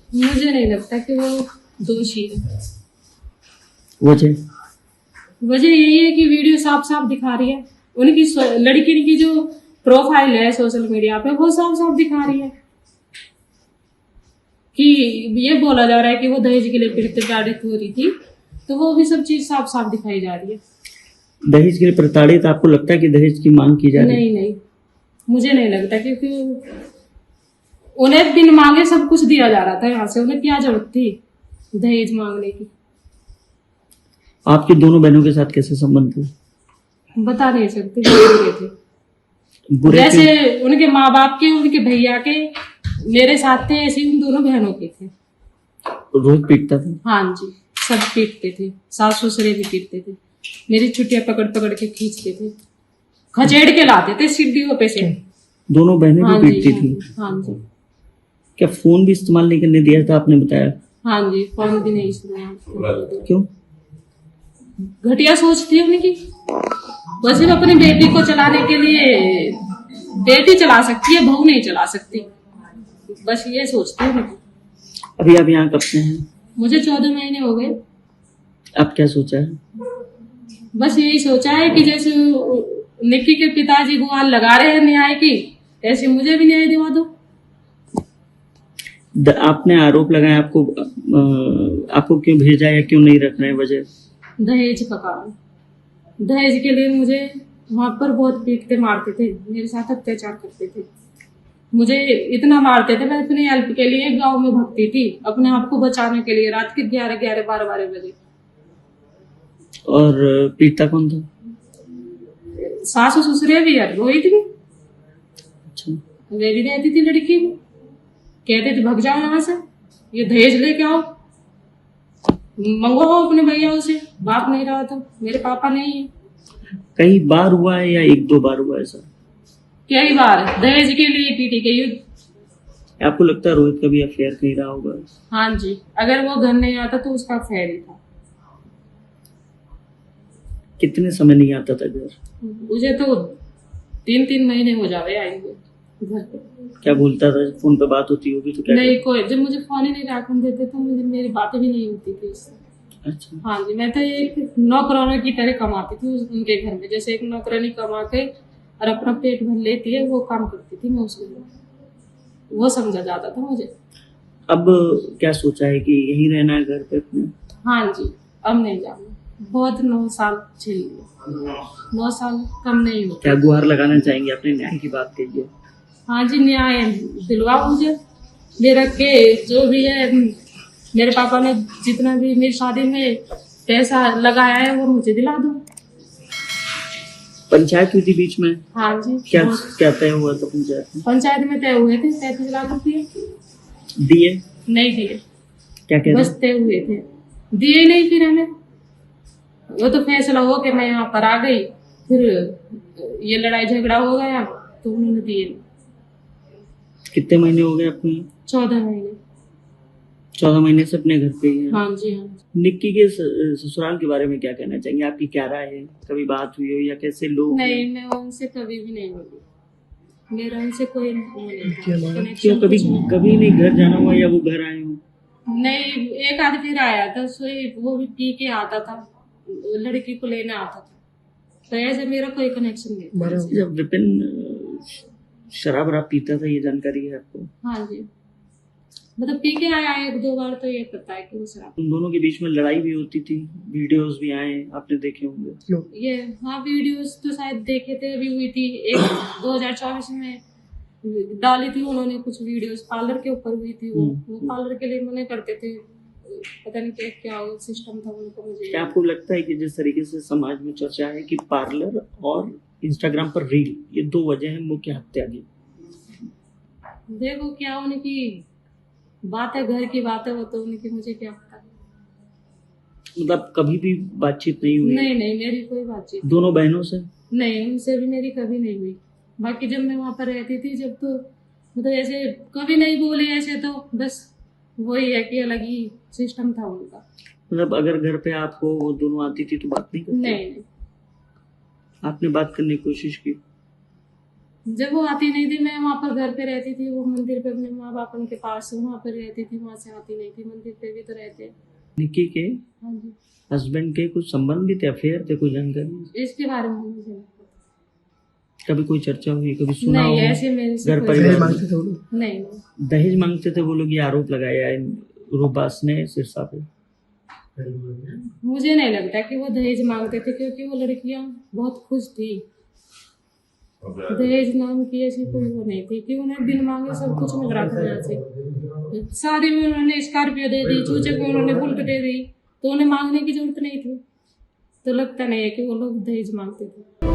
मुझे नहीं लगता कि वो दोषी है। वजह यही है कि वीडियो साफ साफ दिखा रही है, उनकी लड़की की जो प्रोफाइल है सोशल मीडिया पे वो साफ साफ दिखा रही है कि ये बोला जा रहा है कि वो दहेज के लिए प्रताड़ित हो रही थी, तो वो भी सब चीज साफ साफ दिखाई जा रही है। दहेज के लिए प्रताड़ित आपको लगता है कि दहेज की मांग की जा रही है? नहीं, मुझे नहीं लगता, क्योंकि उन्हें बिन मांगे सब कुछ दिया जा रहा था यहाँ से, उन्हें क्या जरूरत थी दहेज मांगने की। आपकी दोनों बहनों के साथ कैसे संबंध थे? बता नहीं सकते, बुरे थे। जैसे उनके माँ बाप के, उनके भैया के मेरे साथ थे, ऐसे उन दोनों बहनों के थे। रोज पीटता था? हाँ जी, सब पीटते थे, सास ससुरे भी पीटते थे, मेरी छुट्टियां पकड़ पकड़ के खींचते थे, खचेड़ के लाते थे सीढ़ियों पे से। दोनों बहनें भी पीटती थी? हाँ जी। क्या फोन भी इस्तेमाल नहीं करने दिया था आपने बताया? हाँ जी, फोन भी नहीं इस्तेमाल। क्यों? घटिया सोच थी उनकी, वो सिर्फ अपनी बेटी को चलाने के लिए, बेटी चला सकती है बहू नहीं चला सकती, बस ये सोचती है उनकी। अभी आप यहाँ कब से हैं? मुझे 14 महीने हो गए। अब क्या सोचा है? बस यही सोचा है कि जैसे निक्की के पिताजी गुहार लगा रहे हैं न्याय की, ऐसे मुझे भी न्याय दिवा दो। आपने आरोप लगाया, आपको क्यों भेजा है, क्यों नहीं रख रहे हैं? वजह दहेज का कारण, दहेज के लिए मुझे वहां पर बहुत पीटते मारते थे, मेरे साथ अत्याचार करते थे, मुझे इतना मारते थे। मैं अपनी हेल्प के लिए गांव में भगती थी, अपने आप को बचाने के लिए, रात के 11-11, 12-12 बजे। और पीटता कौन था? सासू ससुरे भी है, रोहित भी। अच्छा। वे भी रहती थी लड़की भी, कहते थे भग जाओ यहाँ से, ये दहेज लेके आओ, मंगवाओ अपने भैया से। बाप नहीं रहा था, मेरे पापा नहीं है। कई बार हुआ है या 1-2 बार हुआ ऐसा? कई बार दहेज के लिए पीटी गई। आपको लगता है रोहित का भी अफेयर कहीं रहा होगा? हाँ जी, अगर वो घर नहीं आता तो उसका अफेयर ही था। कितने समय नहीं आता था घर? मुझे तो 3-3 महीने हो जावे आए हुए घर पे। क्या बोलता था? फोन पे बात होती होगी तो क्या? नहीं, कोई जब मुझे फोन ही नहीं रखने देते तो मुझे मेरी बातें भी नहीं होती थी उससे। अच्छा। हाँ जी, मैं तो एक नौकरानी की तरह कमाती थी उनके घर में, जैसे एक नौकरानी कमा के और अपना पेट भर लेती है, वो काम करती थी मैं उसके लिए, वो समझा जाता था मुझे। अब क्या सोचा है कि यहीं रहना है घर पे अपने? हाँ जी, अब नहीं जाना, बहुत 9 साल झेल लिया, 9 साल कम नहीं हो। क्या गुहार लगाना चाहेंगे? अपने न्याय की बात कहिए। हाँ जी, न्याय दिलवाओ मुझे, मेरा के जो भी है, मेरे पापा ने जितना भी मेरी शादी में पैसा लगाया है वो मुझे दिला दो। पंचायत हुई थी बीच में? हाँ जी। क्या तय हुआ था पंचायत में? पंचायत में तय हुए थे 33 लाख रुपये। दिए? नहीं दिए। क्या कह रहे? बस तय हुए थे, दिए नहीं फिर हमें। वो तो फैसला हो के मैं यहाँ पर आ गई, फिर ये लड़ाई झगड़ा हो गया तो उन्होंने दिए नहीं। कितने महीने हो गए आपको? 14 महीने। 14 महीने से अपने घर पे ही है? हाँ जी, हाँ। निक्की के ससुराल के बारे में क्या कहना चाहेंगे? आपकी क्या राय है? कभी बात हुई हो या कैसे लोग? नहीं, मैं उनसे कभी भी नहीं मिली, मेरा उनसे कोई नहीं था। क्यों? कभी नहीं घर जाना हुआ या वो घर आए हो? नहीं, एक आध फिर आया था, वो भी पी के आता था, लड़की को लेने आता था, तो ऐसे मेरा कोई कनेक्शन नहीं था। जब विपिन शराब पीता था, ये जानकारी है आपको? हाँ जी, मतलब पी के आया 1-2 बार, तो ये पता है कि वो शराब। उन दोनों के बीच में लड़ाई भी होती थी, वीडियोस भी आए, आपने देखे होंगे। ये हाँ, वीडियोस तो शायद देखे थे, अभी हुई थी एक 2024 में डाली थी उन्होंने कुछ वीडियोस, पार्लर के ऊपर हुई थी। वो पार्लर के लिए मना करते थे, पता नहीं क्या सिस्टम था उनको। मुझे क्या आपको लगता है कि जिस तरीके से समाज में चर्चा है कि पार्लर और इंस्टाग्राम पर रील, ये 2 वजह है मुख्य हत्या की? देखो, क्या उनकी बात है, घर की बात है, वो तो उनकी, मुझे क्या पता। मतलब कभी भी बातचीत नहीं हुई? नहीं, मेरी कोई बातचीत। दोनों बहनों से? नहीं, उनसे भी मेरी कभी नहीं हुई। बाकी जब मैं वहां पर रहती थी, जब तो मतलब ऐसे कभी नहीं बोली ऐसे, तो बस वही है कि अलग ही सिस्टम था उनका। मतलब अगर घर पे आप हो, वो दोनों आती थी तो बात नहीं करती? नहीं। आपने बात करने की कोशिश की? जब वो आती नहीं थी, मैं वहाँ पर घर पे रहती थी, वो मंदिर पे अपने माँ बाप उनके पास वहाँ पर रहती थी, वहाँ से आती नहीं थी। मंदिर पे भी तो रहते हैं। निक्की के हाँ जी, हस्बैंड के कुछ संबंध भी थे, अफेयर थे, कुछ जानकारी? इसके बारे में मुझे नहीं पता। कभी कोई चर्चा हुई, कभी सुना नहीं, हो? ऐसे मेरे से घर कोई परिवार दहेज में? मांगते थे वो लोग? नहीं नहीं। दहेज मांगते थे वो लोग, ये आरोप लगाया है रूबास ने सिरसा पे। मुझे नहीं लगता कि वो दहेज मांगते थे, क्योंकि वो लड़कियां बहुत खुश थी। दहेज नाम की ऐसी कोई वो नहीं थी कि उन्हें बिन मांगे सब कुछ मिल रहा था यहाँ से। शादी में उन्होंने स्कॉर्पियो दे दी, चूचे को उन्होंने बुलेट दे दी, तो उन्हें मांगने की जरूरत नहीं थी। तो लगता नहीं है कि वो लोग दहेज मांगते थे।